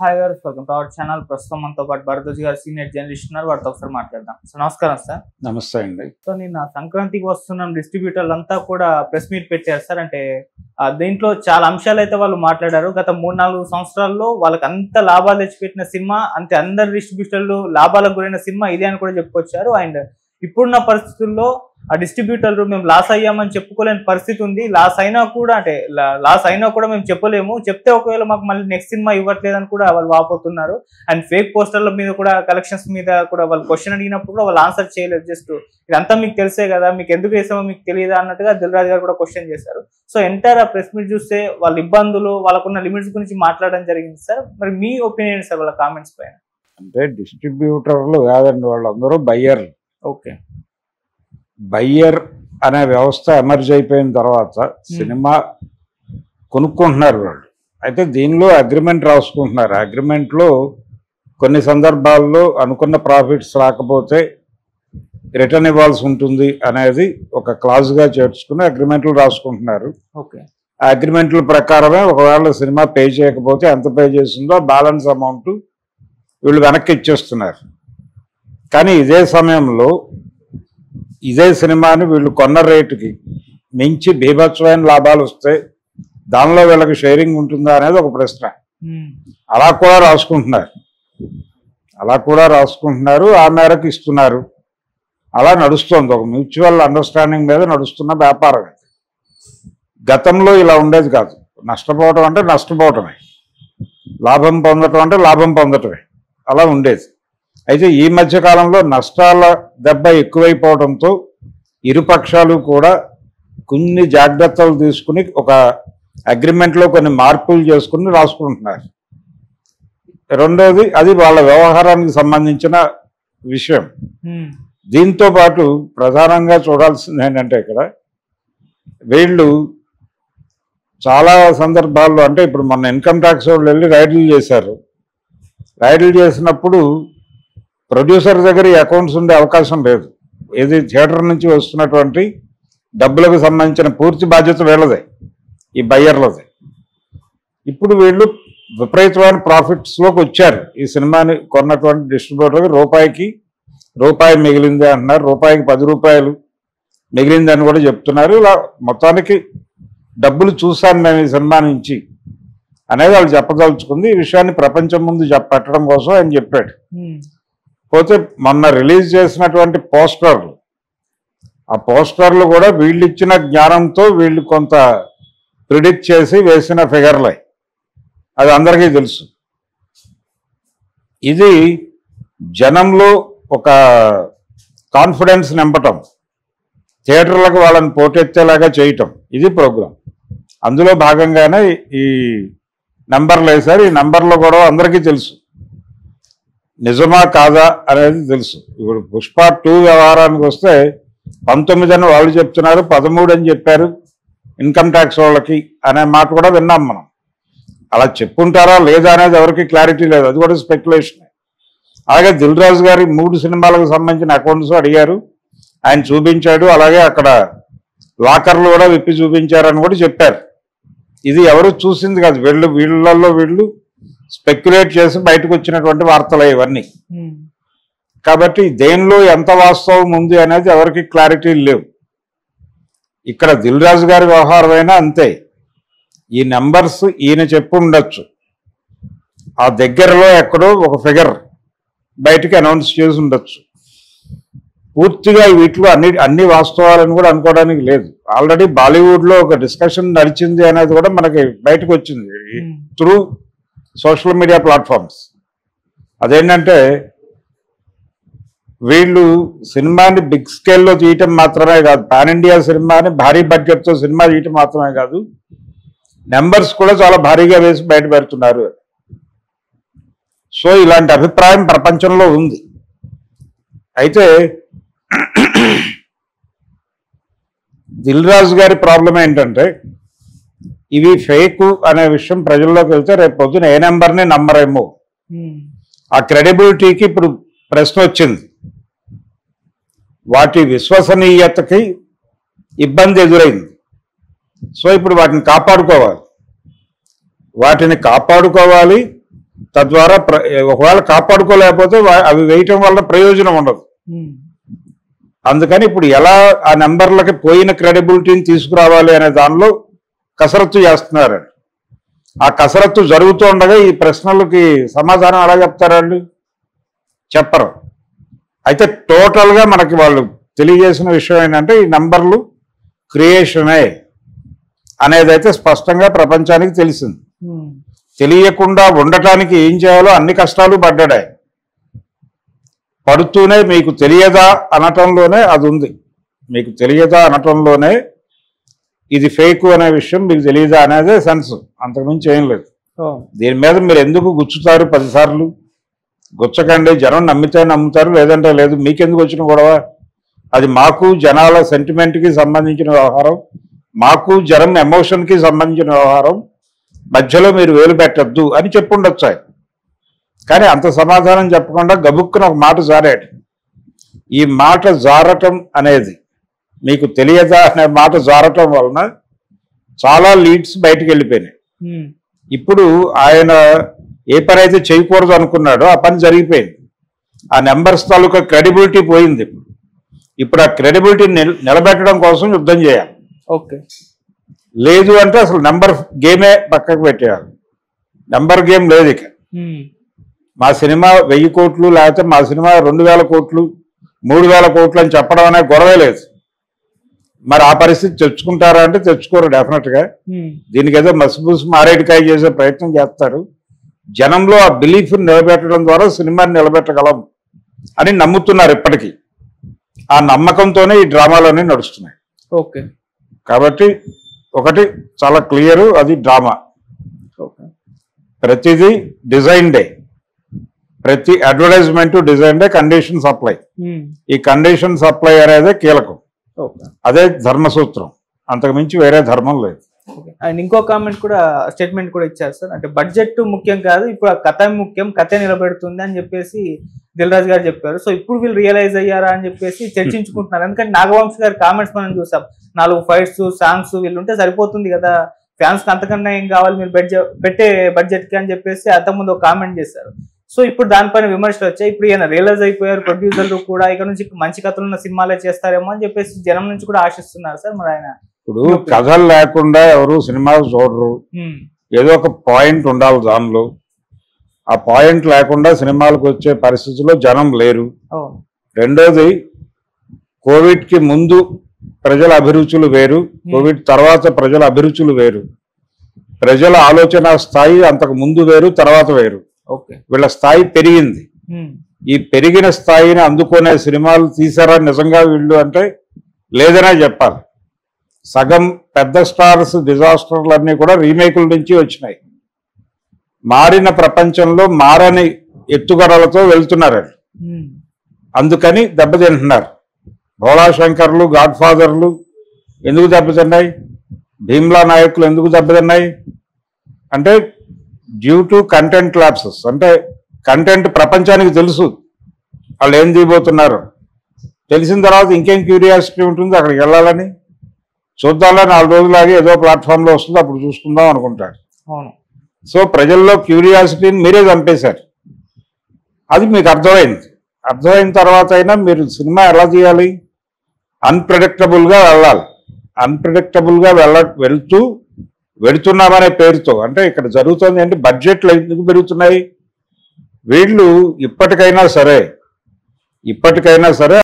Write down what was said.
Hi గారు, welcome to our channel. ప్రస్తుతం మనతో పాటు భరద్వాజ్ గారు సీనియర్ జర్నలిస్ట్ ఉన్నారు. వారితో ఒకసారి మాట్లాడదాం. సో నమస్కారం సార్. నమస్తే అండి. సో నిన్న సంక్రాంతికి వస్తున్న డిస్ట్రిబ్యూటర్లు అంతా కూడా ప్రెస్ మీట్ పెట్టారు సార్. అంటే దీంట్లో చాలా అంశాలు అయితే వాళ్ళు మాట్లాడారు. గత 3-4 సంవత్సరాల్లో వాళ్ళకి అంత లాభాలు తెచ్చిపెట్టిన సినిమా, అంతే అందరు డిస్ట్రిబ్యూటర్లు లాభాలకు గురైన సినిమా ఇదే అని కూడా చెప్పుకొచ్చారు. అండ్ ఇప్పుడున్న పరిస్థితుల్లో ఆ డిస్ట్రిబ్యూటర్లు మేము లాస్ అయ్యామని చెప్పుకోలేని పరిస్థితి ఉంది. లాస్ అయినా కూడా మేము చెప్పలేము, చెప్తే ఒకవేళ మాకు మళ్ళీ నెక్స్ట్ సినిమా ఇవ్వట్లేదని కూడా వాళ్ళు వాపోతున్నారు. అండ్ ఫేక్ పోస్టర్ల మీద కూడా, కలెక్షన్స్ మీద కూడా వాళ్ళు క్వశ్చన్ అడిగినప్పుడు కూడా వాళ్ళు ఆన్సర్ చేయలేదు. జస్ట్ ఇదంతా మీకు తెలిసే కదా, మీకు ఎందుకు వేసామో మీకు తెలియదా అన్నట్టుగా దిల్ రాజు గారు కూడా క్వశ్చన్ చేశారు. సో ఎంటైర్ ఆ ప్రెస్ మీట్ చూస్తే వాళ్ళ ఇబ్బందులు, వాళ్ళకున్న లిమిట్స్ గురించి మాట్లాడడం జరిగింది సార్. మరి మీ ఒపీనియన్ సార్ వాళ్ళ కామెంట్స్ పైన? అంటే డిస్ట్రిబ్యూటర్లు కాదండి, వాళ్ళందరూ బయ్యర్లు. ఓకే, బయ్యర్ అనే వ్యవస్థ ఎమర్జ్ అయిపోయిన తర్వాత సినిమా కొనుక్కుంటున్నారు వాళ్ళు. అయితే దీనిలో అగ్రిమెంట్ రాసుకుంటున్నారు. అగ్రిమెంట్లో కొన్ని సందర్భాల్లో అనుకున్న ప్రాఫిట్స్ రాకపోతే రిటర్న్ ఇవ్వాల్సి ఉంటుంది అనేది ఒక క్లాజ్గా చేర్చుకుని అగ్రిమెంట్లు రాసుకుంటున్నారు. ఓకే, ఆ అగ్రిమెంట్ల ప్రకారమే ఒకవేళ సినిమా పే చేయకపోతే ఎంత పే చేసిందో బ్యాలెన్స్ అమౌంట్ వీళ్ళు వెనక్కి ఇచ్చేస్తున్నారు. కానీ ఇదే సమయంలో ఇదే సినిమాని వీళ్ళు కొన్న రేటుకి మించి బీభత్సమైన లాభాలు వస్తే దానిలో వీళ్ళకి షేరింగ్ ఉంటుందా అనేది ఒక ప్రశ్న. అలా కూడా రాసుకుంటున్నారు, ఆ మేరకు ఇస్తున్నారు. అలా నడుస్తుంది, ఒక మ్యూచువల్ అండర్స్టాండింగ్ మీద నడుస్తున్న వ్యాపారం. గతంలో ఇలా ఉండేది కాదు. నష్టపోవటం అంటే నష్టపోవటమే, లాభం పొందటం అంటే లాభం పొందటమే, అలా ఉండేది. అయితే ఈ మధ్య కాలంలో నష్టాల దెబ్బ ఎక్కువైపోవడంతో ఇరుపక్షాలు కూడా కొన్ని జాగ్రత్తలు తీసుకుని ఒక అగ్రిమెంట్లో కొన్ని మార్పులు చేసుకుని రాసుకుంటున్నారు. రెండోది, అది వాళ్ళ వ్యవహారానికి సంబంధించిన విషయం. దీంతో పాటు ప్రధానంగా చూడాల్సింది ఏంటంటే ఇక్కడ వీళ్ళు చాలా సందర్భాల్లో, అంటే ఇప్పుడు మొన్న ఇన్కమ్ ట్యాక్స్ వాళ్ళు వెళ్ళి రైడ్లు చేశారు. రైడ్లు చేసినప్పుడు ప్రొడ్యూసర్ దగ్గర ఈ అకౌంట్స్ ఉండే అవకాశం లేదు. ఏది థియేటర్ నుంచి వస్తున్నటువంటి డబ్బులకు సంబంధించిన పూర్తి బాధ్యత వీళ్ళదే, ఈ బయ్యర్లదే. ఇప్పుడు వీళ్ళు విపరీతమైన ప్రాఫిట్స్లోకి వచ్చారు. ఈ సినిమాని కొన్నటువంటి డిస్ట్రిబ్యూటర్కి రూపాయి మిగిలింది అంటున్నారు, రూపాయికి 10 రూపాయలు మిగిలింది అని కూడా చెప్తున్నారు. ఇలా మొత్తానికి డబ్బులు చూశాను మేము ఈ సినిమా నుంచి అనేది వాళ్ళు చెప్పదలుచుకుంది. ఈ విషయాన్ని ప్రపంచం ముందు పెట్టడం కోసం ఆయన చెప్పాడు. పోతే మొన్న రిలీజ్ చేసినటువంటి పోస్టర్లు, ఆ పోస్టర్లు కూడా వీళ్ళు ఇచ్చిన జ్ఞానంతో వీళ్ళు కొంత ప్రిడిక్ట్ చేసి వేసిన ఫిగర్లే, అది అందరికీ తెలుసు. ఇది జనంలో ఒక కాన్ఫిడెన్స్ నింపటం, థియేటర్లకు వాళ్ళని పోటెత్తేలాగా చేయటం, ఇది ప్రోగ్రాం. అందులో భాగంగానే ఈ నంబర్లు వేశారు. ఈ నంబర్లో కూడా అందరికీ తెలుసు, నిజమా కాదా అనేది తెలుసు. ఇప్పుడు పుష్ప 2 వ్యవహారానికి వస్తే 19 అని వాళ్ళు చెప్తున్నారు, 13 అని చెప్పారు ఇన్కమ్ ట్యాక్స్ వాళ్ళకి అనే మాట కూడా విన్నాం మనం. అలా చెప్పుంటారా లేదా అనేది ఎవరికి క్లారిటీ లేదు, అది కూడా స్పెక్యులేషన్. అలాగే దిల్ రాజు గారి 3 సినిమాలకు సంబంధించిన అకౌంట్స్ అడిగారు, ఆయన చూపించాడు. అలాగే అక్కడ లాకర్లు కూడా విప్పి చూపించారని కూడా చెప్పారు. ఇది ఎవరు చూసింది కాదు, వీళ్ళు స్పెక్యులేట్ చేసి బయటకు వచ్చినటువంటి వార్తలే ఇవన్నీ. కాబట్టి దేనిలో ఎంత వాస్తవం ఉంది అనేది ఎవరికి క్లారిటీ లేవు. ఇక్కడ దిల్ రాజు గారి వ్యవహారం అయినా అంతే. ఈ నెంబర్స్ ఈయన చెప్పు ఉండొచ్చు, ఆ దగ్గరలో ఎక్కడో ఒక ఫిగర్ బయటికి అనౌన్స్ చేసి ఉండొచ్చు. పూర్తిగా వీటిలో అన్ని వాస్తవాలను కూడా అనుకోవడానికి లేదు. ఆల్రెడీ బాలీవుడ్లో ఒక డిస్కషన్ నడిచింది అనేది కూడా మనకి బయటకు వచ్చింది త్రూ సోషల్ మీడియా ప్లాట్ఫామ్స్. అదేంటంటే వీళ్ళు సినిమాని బిగ్ స్కేల్లో తీయటం మాత్రమే కాదు, పాన్ ఇండియా సినిమాని భారీ బడ్జెట్తో సినిమా తీయటం మాత్రమే కాదు, నెంబర్స్ కూడా చాలా భారీగా వేసి బయట పెడుతున్నారు. సో ఇలాంటి అభిప్రాయం ప్రపంచంలో ఉంది. అయితే దిల్ రాజు గారి ప్రాబ్లం ఏంటంటే ఇవి ఫేక్ అనే విషయం ప్రజల్లోకి వెళ్తే రేపు పొద్దున ఏ నెంబర్ని నమ్మరేమో. ఆ క్రెడిబిలిటీకి ఇప్పుడు ప్రశ్న వచ్చింది, వాటి విశ్వసనీయతకి ఇబ్బంది ఎదురైంది. సో ఇప్పుడు వాటిని కాపాడుకోవాలి. తద్వారా ఒకవేళ కాపాడుకోలేకపోతే అవి వేయటం వల్ల ప్రయోజనం ఉండదు. అందుకని ఇప్పుడు ఎలా ఆ నెంబర్లకి పోయిన క్రెడిబిలిటీని తీసుకురావాలి అనే దానిలో కసరత్తు చేస్తున్నారండి. ఆ కసరత్తు జరుగుతూ ఉండగా ఈ ప్రశ్నలకి సమాధానం ఎలా చెప్తారండి? చెప్పరు. అయితే టోటల్గా మనకి వాళ్ళు తెలియజేసిన విషయం ఏంటంటే ఈ నంబర్లు క్రియేషనే అనేది అయితే స్పష్టంగా ప్రపంచానికి తెలిసింది. తెలియకుండా ఉండటానికి ఏం చేయాలో అన్ని కష్టాలు పడ్డాయి. పడుతూనే మీకు తెలియదా అనటంలోనే అది ఉంది. మీకు తెలియదా అనటంలోనే ఇది ఫేక్ అనే విషయం మీకు తెలియదా అనేదే సెన్స్, అంతకుమించి ఏం లేదు. దీని మీద మీరు ఎందుకు గుచ్చుతారు 10 సార్లు? గుచ్చకండి. జనం నమ్మితే నమ్ముతారు, లేదంటే లేదు. మీకెందుకు వచ్చిన గొడవ? అది మాకు జనాల సెంటిమెంట్కి సంబంధించిన వ్యవహారం, మాకు జనం ఎమోషన్కి సంబంధించిన వ్యవహారం. మధ్యలో మీరు వేలు పెట్టద్దు అని చెప్పుండొచ్చు. కానీ అంత సమాధానం చెప్పకుండా గబుక్కున ఒక మాట జారాడు. ఈ మాట జారటం అనేది మీకు తెలియదా అనే మాట జారటం వలన చాలా లీడ్స్ బయటకు వెళ్ళిపోయినాయి. ఇప్పుడు ఆయన ఏ పని అయితే చేయకూడదు అనుకున్నాడో ఆ పని జరిగిపోయింది. ఆ నెంబర్స్ తాలూకా క్రెడిబిలిటీ పోయింది. ఇప్పుడు ఆ క్రెడిబిలిటీ నిలబెట్టడం కోసం యుద్ధం చేయాలి. ఓకే, లేదు అంటే అసలు నెంబర్ గేమే పక్కకు పెట్టేయాలి. నెంబర్ గేమ్ లేదు ఇక. మా సినిమా 1000 కోట్లు లేకపోతే మా సినిమా 2000 కోట్లు 3000 కోట్లు అని చెప్పడం అనే గొడవే లేదు. మరి ఆ పరిస్థితి తెచ్చుకుంటారా అంటే తెచ్చుకోరు డెఫినెట్గా. దీనికి ఏదో మసిపూసి మారేడుకాయ చేసే ప్రయత్నం చేస్తారు. జనంలో ఆ బిలీఫ్ నిలబెట్టడం ద్వారా సినిమాని నిలబెట్టగలం అని నమ్ముతున్నారు ఇప్పటికీ. ఆ నమ్మకంతోనే ఈ డ్రామాలన్నీ నడుస్తున్నాయి. ఓకే, కాబట్టి ఒకటి చాలా క్లియరు, అది డ్రామా. ప్రతిదీ డిజైన్ డే, ప్రతి advertisement design day, condition supply. ఈ కండిషన్ సప్లై అనేది కీలకం. అదే ధర్మసూత్రం, అంతకు మించి వేరే ధర్మం లేదు. అండ్ ఇంకో కామెంట్ కూడా, స్టేట్మెంట్ కూడా ఇచ్చారు సార్. అంటే బడ్జెట్ ముఖ్యం కాదు, ఇప్పుడు ఆ కథ ముఖ్యం, కథ నిలబెడుతుంది అని చెప్పేసి దిల్ రాజు గారు చెప్పారు. సో ఇప్పుడు వీళ్ళు రియలైజ్ అయ్యారా అని చెప్పేసి చర్చించుకుంటున్నారు. ఎందుకంటే నాగవంశీ గారి కామెంట్స్ మనం చూసాం. 4 ఫైట్స్, సాంగ్స్ వీళ్ళు ఉంటే సరిపోతుంది కదా, ఫ్యాన్స్ కి అంతకన్నా ఏం కావాలి మీరు పెట్టే బడ్జెట్ కి అని చెప్పేసి అంతకుముందు ఒక కామెంట్ చేశారు. సో ఇప్పుడు దానిపైన విమర్శలు వచ్చాయి. ఇప్పుడు ఈయన రియలైజ్ అయిపోయారు, ప్రొడ్యూసర్లు కూడా ఇక నుంచి మంచి కథలు ఉన్న సినిమాలే చేస్తారేమో అని చెప్పేసి జనం నుంచి కూడా ఆశిస్తున్నారు సార్. మరి ఆయన ఇప్పుడు కథలు లేకుండా ఎవరు సినిమాలు చూడరు. ఏదో ఒక పాయింట్ ఉండాలి దానిలో. ఆ పాయింట్ లేకుండా సినిమాలకు వచ్చే పరిస్థితుల్లో జనం లేరు. రెండోది, కోవిడ్కి ముందు ప్రజల అభిరుచులు వేరు, కోవిడ్ తర్వాత ప్రజల అభిరుచులు వేరు. ప్రజల ఆలోచన స్థాయి అంతకు ముందు వేరు, తర్వాత వేరు. వీళ్ళ స్థాయి పెరిగింది. ఈ పెరిగిన స్థాయిని అందుకునే సినిమాలు తీసారా నిజంగా వీళ్ళు అంటే లేదనే చెప్పాలి. సగం పెద్ద స్టార్స్ డిజాస్టర్లన్నీ కూడా రీమేకుల నుంచి వచ్చినాయి. మారిన ప్రపంచంలో మారని ఎత్తుగడలతో వెళ్తున్నారు. అందుకని దెబ్బతింటున్నారు. భోళాశంకర్లు, గాడ్ ఫాదర్లు ఎందుకు దెబ్బతిన్నాయి? భీమ్లా నాయకులు ఎందుకు దెబ్బతిన్నాయి అంటే డ్యూ టు కంటెంట్ ల్యాప్సెస్. అంటే కంటెంట్ ప్రపంచానికి తెలుసు వాళ్ళు ఏం తీయబోతున్నారు. తెలిసిన తర్వాత ఇంకేం క్యూరియాసిటీ ఉంటుంది అక్కడికి వెళ్ళాలని. చూద్దాంలో 4 రోజులాగే ఏదో ప్లాట్ఫామ్లో వస్తుంది, అప్పుడు చూసుకుందాం అనుకుంటాడు. సో ప్రజల్లో క్యూరియాసిటీని మీరే చంపేశారు. అది మీకు అర్థమైంది. అర్థమైన తర్వాత అయినా మీరు సినిమా ఎలా తీయాలి? అన్ప్రెడిక్టబుల్గా వెళ్ళాలి. అన్ప్రెడిక్టబుల్గా వెళుతున్నామనే పేరుతో, అంటే ఇక్కడ జరుగుతుంది అంటే బడ్జెట్లు ఎందుకు పెరుగుతున్నాయి? వీళ్ళు ఇప్పటికైనా సరే